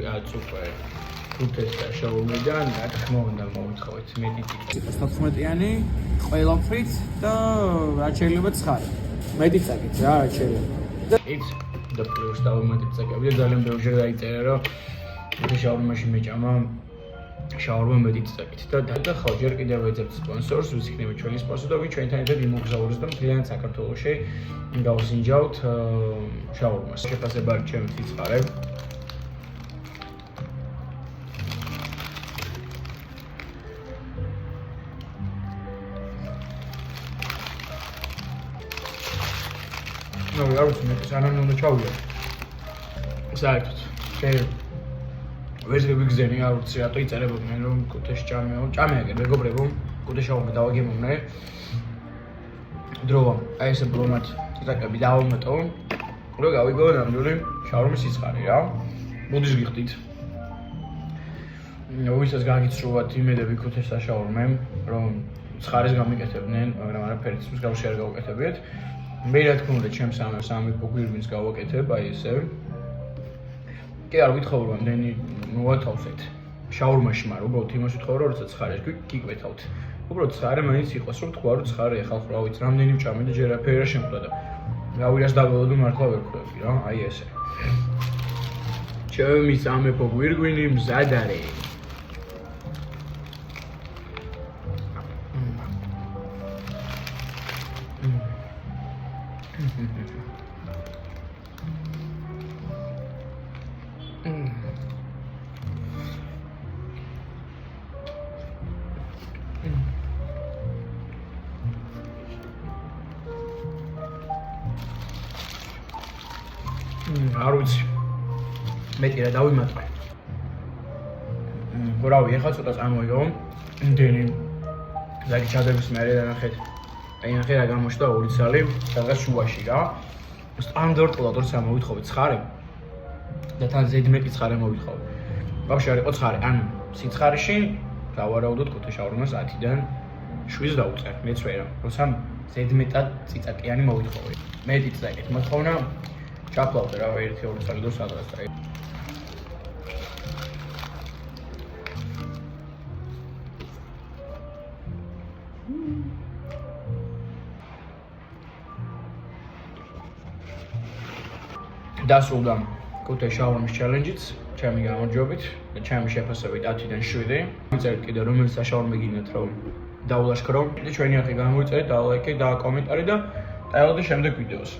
ვიყავთ უკვე ქუთესთან შოუმიდან, რა თქმა უნდა მოვთხოვეთ მეტი ტიპი. 14-იანი ყველაფრით და რაც შეიძლება ცხარე. მეტი წაკით რა შეიძლება. იც და პლუს და უმეტი წაკები და ძალიან ბევრჯერ დაიწერა რომ შაურმაში მეჭამა შაურმა მეტი წაკით და ხო ჯერ კიდევ ვეძებთ სპონსორს, ვის იქნება ჩვენი სპონსორი და ვინც ჩვენთან ერთად იმოგზაუროს და მთლიან საქართველოში გავზინჯავთ შაურმას. შეფასება არის ჩემი სიცხარე. ნუ არ ვიცი მე სანამ უნდა ჩავიდე. საერთოდ ვერც ვიგზენი არ ვიცი რატო იწერებოდნენ რომ ქუთეში ჭამეაგერ მეგობრებო ქუთეშაურმა დავაგემოვნე დროა აი ესე ბლომად წაკები დავამეტო რომ გავიგო ნამდვილი შაურმის სიცხარე რა მოდის გიხდით ვისაც გაგიცრუათ იმედები ქუთეშთა შაურმემ რომ ცხარეს გამიკეთებდნენ მაგრამ არაფერიც მსგავსი არ გავუკეთებიათ მე რა თქმა უნდა ჩემს სამი გვირგვინს გავაკეთებ აი ესე კი არ ვითხოვ რომ ამდენი მოათავსეთ შაურმაში, მაგრამ უბრალოდ იმას ვითხოვ რომ როცა ცხარე გიკვეთავთ. უბრალოდ ცხარე მაინც იყოს რომ თქვა რომ ცხარე ეხლა რა ვიცი, რამდენი ვჭამე და ჯერ არაფერი არ შემხვდა და გავირას დაველოდო მართლა ვერ ხვდები რა, აი ესე. ჩემი სამეფო გვირგვინი მზად არის. არ ვიცი მეტი რა დავიმატყე რავი ეხლა ცოტა წამოიღო იმდენი ზაგი ჩადების მერე და ნახეთ აი ნახე რა გამოჩნდა ორი ცალი სადღაც შუაში რა სტანდარტულად როცა მოვითხოვე ცხარე და თან ზედმეტი ცხარე მოვითხოვე ბავშვი არ იყო ცხარე ანუ სიცხარეში გავარაუდოთ ქუთეშაურმას 10-დან 7-ს დაუწერ მეც ვერა როცა ზედმეტად წიწაკიანი მოვითხოვე მეტი წაკით მოთხოვნა ჩაფლავდა რა 1-2 წელი და სადღაც აი დასრულდა ქუთეშაურმის ჩელენჯიც ჩემი გამარჯვებით და ჩემი შეფასებით 10-დან 7 წერეთ კიდე რომელიც საშაურმე გინდათ რომ დაულაშქრო და ჩვენი არხი გამოიწერეთ და ლაიქი და კომენტარი და დაელოდეთ შემდეგ ვიდეოს